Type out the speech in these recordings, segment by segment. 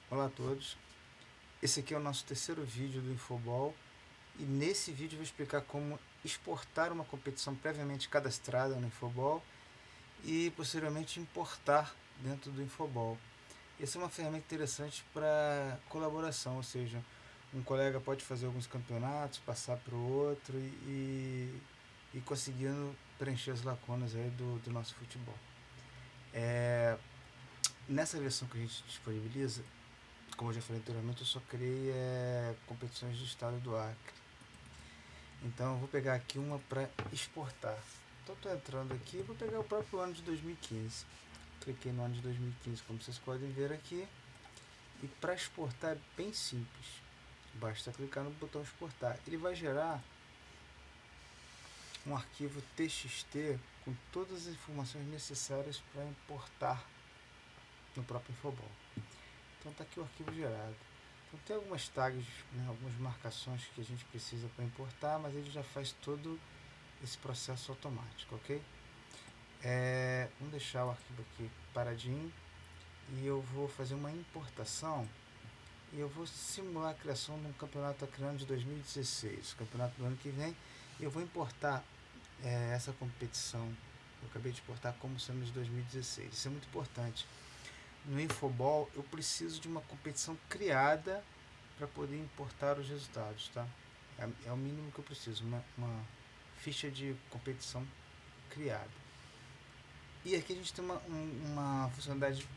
Olá a todos, esse aqui é o nosso terceiro vídeo do Infobol e nesse vídeo eu vou explicar como exportar uma competição previamente cadastrada no Infobol e posteriormente importar dentro do Infobol. Essa é uma ferramenta interessante para colaboração, ou seja, um colega pode fazer alguns campeonatos, passar para o outro e conseguindo preencher as lacunas aí do nosso futebol. Nessa versão que a gente disponibiliza, como eu já falei anteriormente, eu só criei competições do estado do Acre. Então eu vou pegar aqui uma para exportar. Então estou entrando aqui, vou pegar o próprio ano de 2015. Cliquei no ano de 2015, como vocês podem ver aqui. E para exportar é bem simples. Basta clicar no botão exportar. Ele vai gerar um arquivo TXT com todas as informações necessárias para importar no próprio Infobol. Então está aqui o arquivo gerado. Então tem algumas tags, né, algumas marcações que a gente precisa para importar, mas ele já faz todo esse processo automático, ok? Vamos deixar o arquivo aqui paradinho e eu vou fazer uma importação e eu vou simular a criação de um campeonato acreano de 2016, o campeonato do ano que vem. Eu vou importar essa competição, eu acabei de importar como sendo de 2016. Isso é muito importante. No Infobol eu preciso de uma competição criada para poder importar os resultados, tá? É o mínimo que eu preciso, uma ficha de competição criada. E aqui a gente tem uma funcionalidade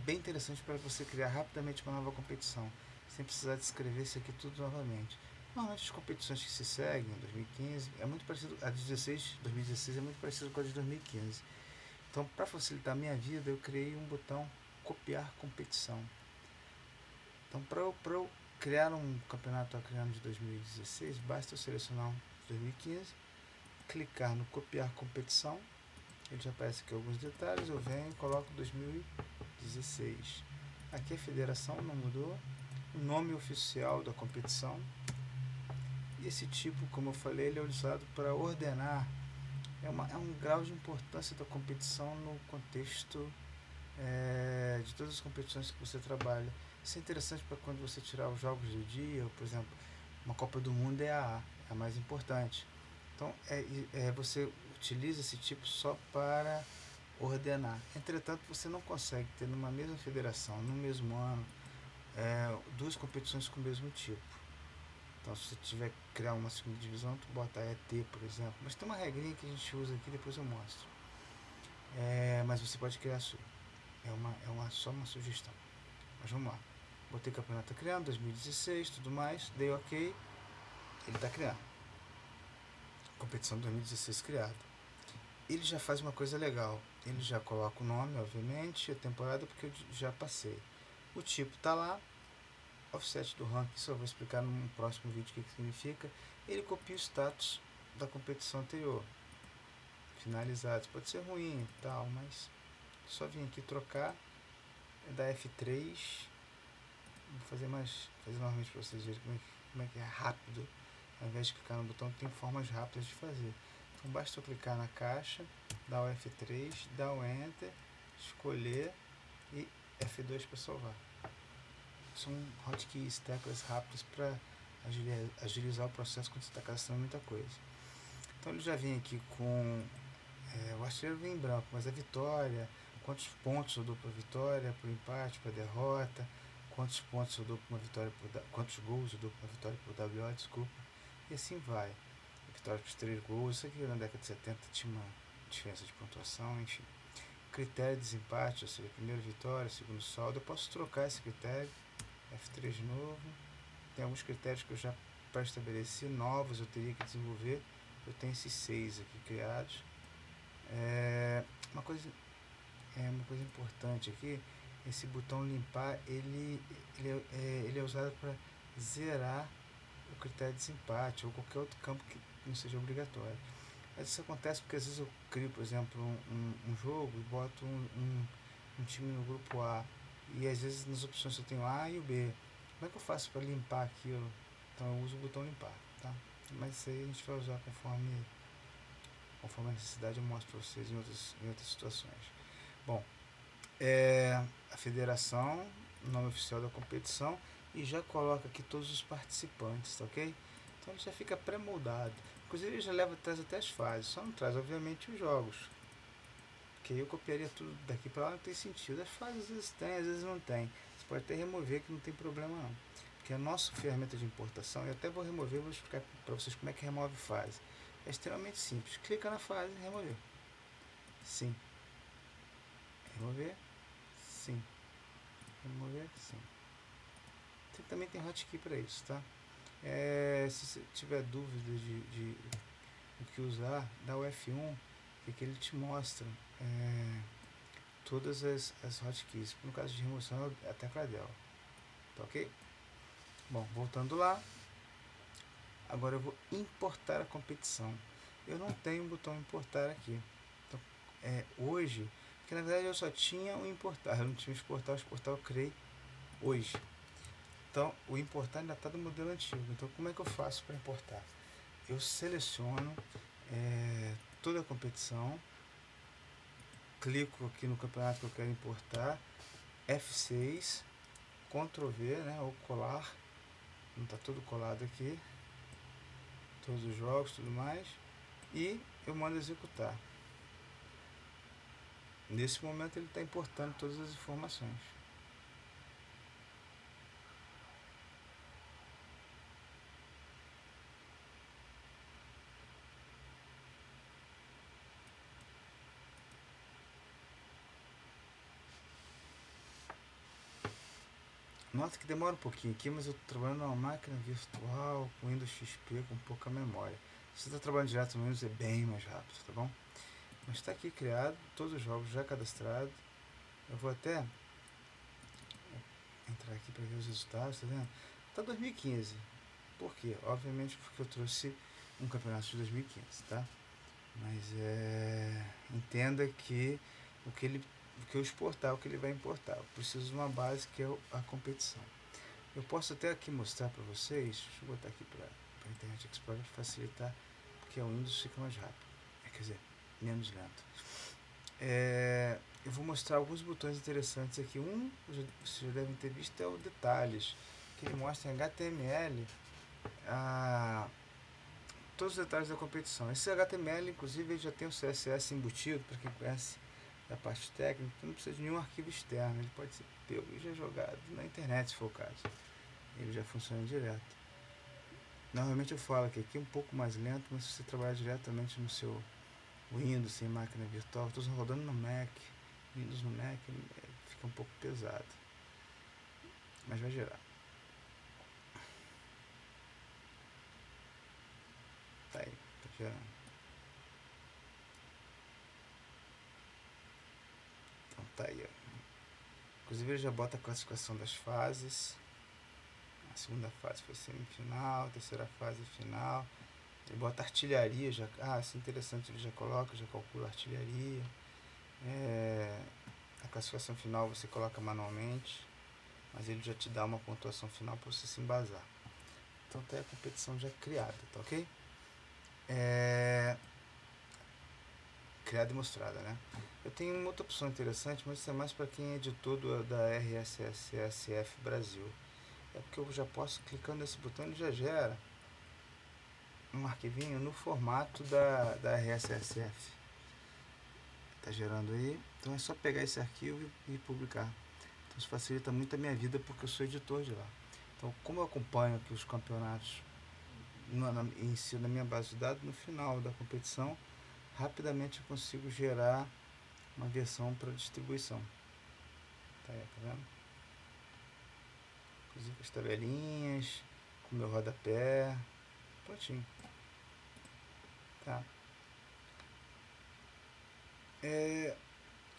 bem interessante para você criar rapidamente uma nova competição, sem precisar descrever isso aqui tudo novamente. Normalmente as competições que se seguem em 2015 é muito parecido, a de 2016 é muito parecido com a de 2015. Então, para facilitar a minha vida, eu criei um botão copiar competição. Então, para eu criar um campeonato acreano de 2016, basta eu selecionar um de 2015, clicar no copiar competição, ele já aparece aqui alguns detalhes, eu venho e coloco 2016. Aqui a federação não mudou, o nome oficial da competição, e esse tipo, como eu falei, ele é usado para ordenar, é um grau de importância da competição no contexto de todas as competições que você trabalha. Isso é interessante para quando você tirar os jogos do dia, por exemplo, uma Copa do Mundo é a mais importante. Então você utiliza esse tipo só para ordenar. Entretanto, você não consegue ter numa mesma federação, no mesmo ano, duas competições com o mesmo tipo. Então, se você tiver que criar uma segunda divisão, tu bota ET, por exemplo. Mas tem uma regrinha que a gente usa aqui, depois eu mostro. Mas você pode criar a sua. Só uma sugestão. Mas vamos lá. Botei campeonato criando, 2016, tudo mais. Dei ok. Ele está criando. Competição 2016 criada. Ele já faz uma coisa legal. Ele já coloca o nome, obviamente, a temporada, porque eu já passei. O tipo está lá. Offset do ranking, isso eu vou explicar num próximo vídeo o que significa. Ele copia o status da competição anterior. Finalizados. Pode ser ruim e tal, mas só vim aqui trocar. É da F3. Vou fazer novamente para vocês verem como é que é rápido. Ao invés de clicar no botão, tem formas rápidas de fazer. Então basta eu clicar na caixa, dar o F3, dar o Enter, escolher e F2 para salvar. São hotkeys, teclas rápidas para agilizar o processo quando você está cadastrando muita coisa. Então ele já vem aqui com o artilheiro vem em branco, mas a vitória, quantos pontos eu dou para a vitória, para o empate, para a derrota, quantos pontos eu dou para uma vitória, quantos gols eu dou para uma vitória por WO, desculpa, e assim vai. Vitória por 3 gols, isso aqui na década de 70 tinha uma diferença de pontuação, enfim. Critério de desempate, ou seja, primeira vitória, segundo saldo, eu posso trocar esse critério, F3 de novo. Tem alguns critérios que eu já pré-estabeleci, novos eu teria que desenvolver. Eu tenho esses 6 aqui criados. Uma coisa importante aqui, esse botão limpar, ele é usado para zerar o critério de desempate ou qualquer outro campo que não seja obrigatório. Mas isso acontece porque às vezes eu crio, por exemplo, um jogo e boto um time no grupo A e às vezes nas opções eu tenho A e o B. Como é que eu faço para limpar aquilo? Então eu uso o botão limpar, tá? Mas isso aí a gente vai usar conforme a necessidade, eu mostro para vocês em outras situações. Bom, a federação o nome oficial da competição e já coloca aqui todos os participantes, tá ok? Então ele já fica pré-moldado. Inclusive ele já traz até as fases, só não traz obviamente os jogos. Porque aí eu copiaria tudo daqui para lá, não tem sentido. As fases às vezes tem, às vezes não tem. Você pode até remover que não tem problema não. Porque a nossa ferramenta de importação, eu até vou remover, vou explicar para vocês como é que remove fase. É extremamente simples. Clica na fase e remover. Sim. Remover. Sim. Remover. Sim. Também tem hotkey para isso, tá? Se você tiver dúvida de o que usar, dá o F1, que ele te mostra todas as hotkeys. No caso de remoção, é a tecla dela. Tá ok? Bom, voltando lá. Agora eu vou importar a competição. Eu não tenho o botão importar aqui. Então, hoje, porque na verdade eu só tinha o importar, eu não tinha o exportar eu criei hoje. Então, o importar ainda está do modelo antigo. Então, como é que eu faço para importar? Eu seleciono toda a competição, clico aqui no campeonato que eu quero importar, F6, Ctrl V, né, ou colar, não está tudo colado aqui, todos os jogos, tudo mais, e eu mando executar. Nesse momento ele está importando todas as informações. Nota que demora um pouquinho aqui, mas eu estou trabalhando numa máquina virtual com Windows XP com pouca memória. Se você está trabalhando direto no Windows é bem mais rápido, tá bom? Mas está aqui criado, todos os jogos já cadastrados. Eu vou até entrar aqui para ver os resultados, tá vendo? Tá 2015. Por quê? Obviamente porque eu trouxe um campeonato de 2015, tá? Mas entenda que o que eu exportar, o que ele vai importar. Eu preciso de uma base que é a competição. Eu posso até aqui mostrar para vocês, deixa eu botar aqui para a Internet Explorer para facilitar, porque o Windows fica mais rápido, quer dizer, menos lento. Eu vou mostrar alguns botões interessantes aqui. Vocês já devem ter visto, é o detalhes, que ele mostra em HTML todos os detalhes da competição. Esse HTML, inclusive, ele já tem o CSS embutido, para quem conhece da parte técnica, então não precisa de nenhum arquivo externo, ele pode ser pego e já jogado na internet, se for o caso. Ele já funciona direto. Normalmente eu falo que aqui é um pouco mais lento, mas se você trabalhar diretamente no seu Windows, sem máquina virtual, estou rodando no Mac, Windows no Mac, fica um pouco pesado, mas vai gerar. Tá aí, tá gerando. Então tá aí, ó. Inclusive ele já bota a classificação das fases. A segunda fase foi semifinal, a terceira fase final. Ele bota artilharia, já, isso é interessante, ele já coloca, já calcula a artilharia. A classificação final você coloca manualmente, mas ele já te dá uma pontuação final para você se embasar. Então tem a competição já criada, tá ok? Criada e mostrada, né? Eu tenho uma outra opção interessante, mas isso é mais para quem é editor da RSSF Brasil. É porque eu já posso, clicando nesse botão, ele já gera um arquivinho no formato da RSSF. Tá gerando aí, então é só pegar esse arquivo e publicar. Então isso facilita muito a minha vida porque eu sou editor de lá. Então, como eu acompanho aqui os campeonatos em si na minha base de dados, no final da competição, rapidamente eu consigo gerar uma versão para distribuição. Tá aí, tá vendo? Inclusive as tabelinhas, com o meu rodapé, prontinho. Tá.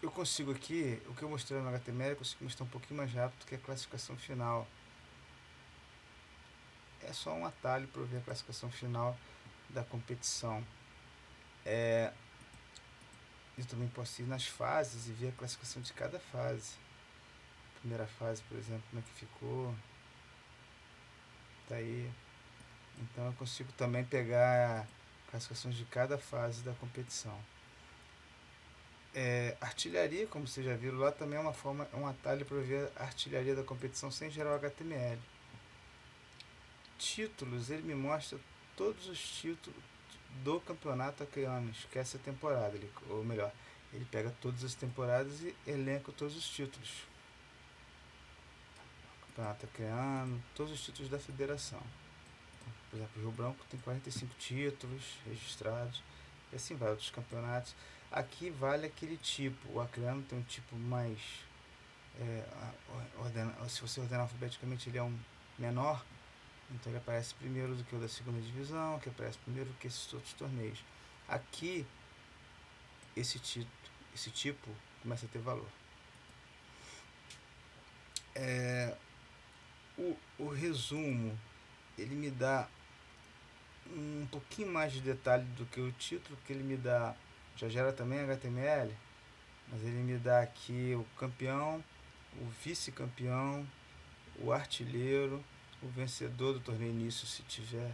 Eu consigo aqui, o que eu mostrei no HTML, eu consigo mostrar um pouquinho mais rápido que a classificação final. É só um atalho para ver a classificação final da competição. Eu também posso ir nas fases e ver a classificação de cada fase. Primeira fase, por exemplo, como é que ficou. Tá aí. Então eu consigo também pegar classificações de cada fase da competição. Artilharia, como vocês já viram lá, também é um atalho para ver a artilharia da competição sem gerar o HTML. Títulos, ele me mostra todos os títulos do campeonato acreano, esquece a temporada, ou melhor, ele pega todas as temporadas e elenca todos os títulos. Campeonato acreano, todos os títulos da federação. Por exemplo, o Rio Branco tem 45 títulos registrados, e assim vai, outros campeonatos. Aqui vale aquele tipo, o acreano tem um tipo mais. Se você ordenar alfabeticamente, ele é um menor, então ele aparece primeiro do que o da segunda divisão, que aparece primeiro do que esses outros torneios. Aqui, esse tipo começa a ter valor. O resumo, ele me dá um pouquinho mais de detalhe do que o título, que ele me dá, já gera também HTML, mas ele me dá aqui o campeão, o vice-campeão, o artilheiro, o vencedor do torneio início, se tiver,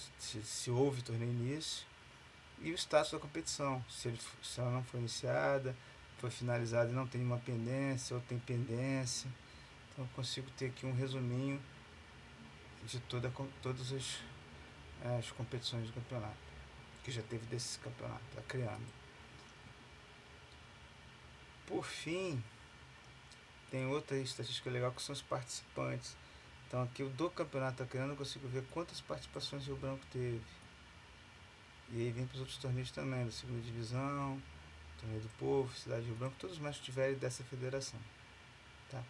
se houve torneio início, e o status da competição, se ela não foi iniciada, foi finalizada e não tem nenhuma pendência, ou tem pendência. Então eu consigo ter aqui um resuminho de todas as competições do campeonato, que já teve desse campeonato, tá criando. Por fim, tem outra estatística legal que são os participantes. Então aqui o do campeonato tá criando, eu consigo ver quantas participações o Rio Branco teve. E aí vem para os outros torneios também, da segunda divisão, Torneio do Povo, Cidade de Rio Branco, todos os mais que tiverem dessa federação. Tá?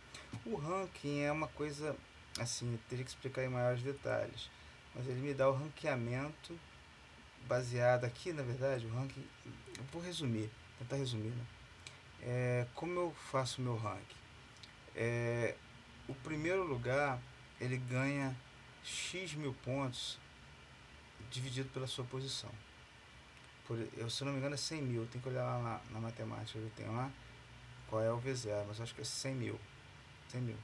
O ranking é uma coisa, assim, eu teria que explicar em maiores detalhes, mas ele me dá o ranqueamento baseado aqui, na verdade, o ranking, eu vou resumir, tentar resumir, né? Como eu faço o meu ranking? O primeiro lugar, ele ganha X mil pontos dividido pela sua posição. Se eu não me engano é 100 mil, tem que olhar lá na matemática, eu tenho lá qual é o V0, mas acho que é 100 mil. 100 mil.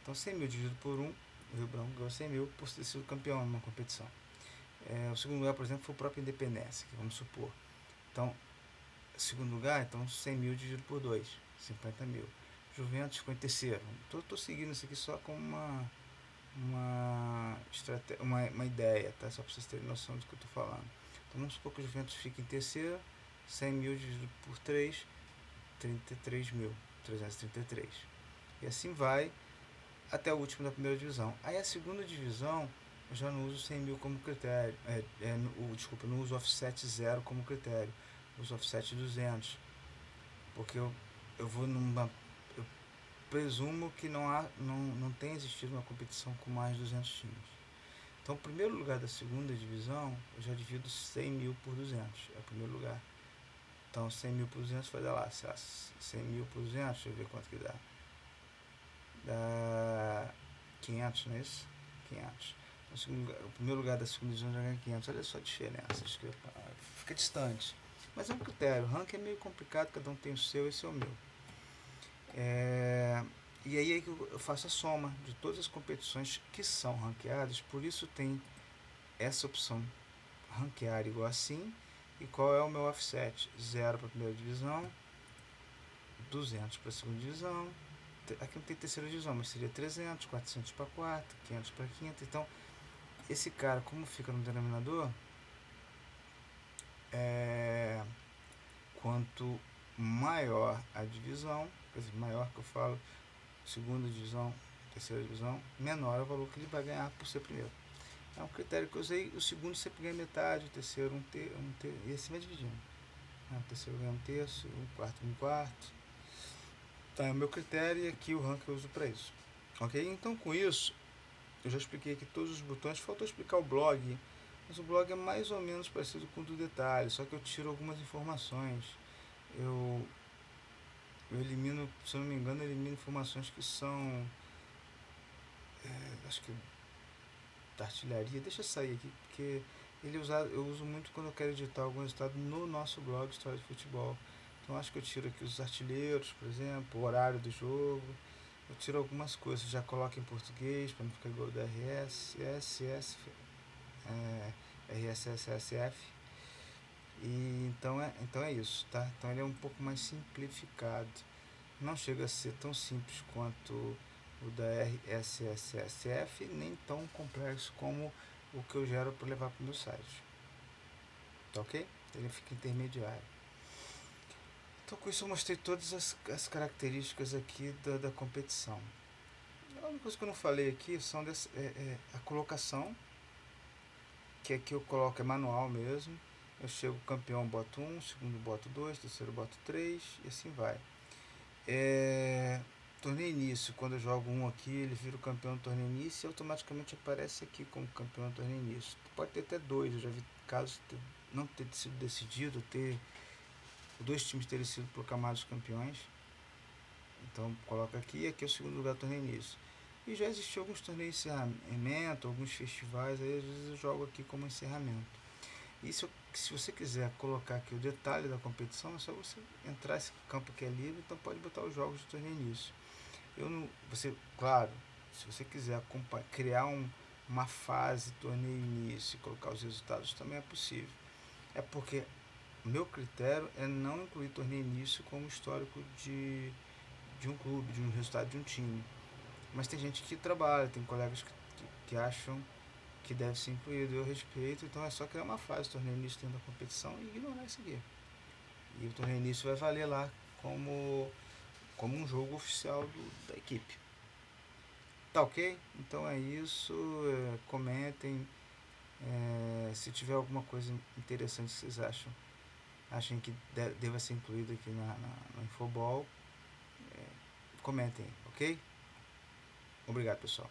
Então 100 mil dividido por 1, o Rio Branco ganhou 100 mil por ter sido campeão numa competição. O segundo lugar, por exemplo, foi o próprio Independência, que vamos supor. Então, segundo lugar, então 100 mil dividido por 2, 50 mil. Juventus ficou em terceiro. Estou seguindo isso aqui só como uma ideia, tá? Só para vocês terem noção do que eu estou falando. Então vamos supor que o Juventus fique em terceiro, 100 mil dividido por 3, 33 mil, 333. E assim vai até o último da primeira divisão. Aí a segunda divisão eu já não uso 100 mil como critério, desculpa, não uso offset 0 como critério, uso offset 200, porque eu vou numa, eu presumo que não tem existido uma competição com mais de 200 times. Então, o primeiro lugar da segunda divisão, eu já divido 100 mil por 200, é o primeiro lugar. Então, 100 mil por 200 vai dar lá, 100 mil por 200, deixa eu ver quanto que dá. Dá 500, não é isso? 500. O primeiro lugar da segunda divisão já ganha 500, olha só a diferença, fica distante. Mas é um critério, o ranking é meio complicado, cada um tem o seu, esse é o meu. E aí é que eu faço a soma de todas as competições que são ranqueadas, por isso tem essa opção, ranquear igual assim, e qual é o meu offset? 0 para a primeira divisão, 200 para a segunda divisão, aqui não tem terceira divisão, mas seria 300, 400 para a quarta, 500 para a quinta. Então, esse cara, como fica no denominador, quanto maior a divisão, quer dizer, maior que eu falo, segunda divisão, terceira divisão, menor é o valor que ele vai ganhar por ser primeiro. É um critério que eu usei, o segundo sempre ganha metade, o terceiro e assim vai dividindo. O terceiro ganha um terço, o quarto um quarto. Tá, é o meu critério e aqui o ranking eu uso para isso. Ok? Então com isso, eu já expliquei aqui todos os botões, faltou explicar o blog, mas o blog é mais ou menos parecido com o do detalhe, só que eu tiro algumas informações. Eu elimino, se eu não me engano, eu elimino informações que são, acho que da artilharia, deixa eu sair aqui, porque eu uso muito quando eu quero editar algum resultado no nosso blog História de Futebol. Então acho que eu tiro aqui os artilheiros, por exemplo, o horário do jogo, eu tiro algumas coisas, já coloco em português para não ficar igual da RSSF, E então é isso, tá? Então ele é um pouco mais simplificado. Não chega a ser tão simples quanto o da RSSSF, nem tão complexo como o que eu gero para levar para o meu site. Tá ok? Ele fica intermediário. Então com isso eu mostrei todas as características aqui da competição. A única coisa que eu não falei aqui são a colocação, que aqui eu coloco é manual mesmo. Eu chego campeão, boto 1, segundo boto 2, terceiro boto 3 e assim vai. Torneio início, quando eu jogo um aqui, ele vira o campeão do torneio início e automaticamente aparece aqui como campeão do torneio início. Pode ter até dois, eu já vi casos de não ter sido decidido, ter dois times terem sido proclamados campeões. Então coloca aqui e aqui é o segundo lugar do torneio início. E já existiu alguns torneios de encerramento, alguns festivais, aí às vezes eu jogo aqui como encerramento. E se você quiser colocar aqui o detalhe da competição, é só você entrar esse campo que é livre, então pode botar os jogos de torneio início. Eu não, você, claro, se você quiser criar uma fase torneio início e colocar os resultados também é possível. É porque o meu critério é não incluir torneio início como histórico de um clube, de um resultado de um time. Mas tem gente que trabalha, tem colegas que acham que deve ser incluído, eu respeito, então é só criar uma fase, torneio início dentro da competição e ignorar isso aqui. E o torneio início vai valer lá como um jogo oficial da equipe. Tá ok? Então é isso, comentem, se tiver alguma coisa interessante que vocês achem que deva ser incluído aqui no Infobol, comentem, ok? Obrigado, pessoal.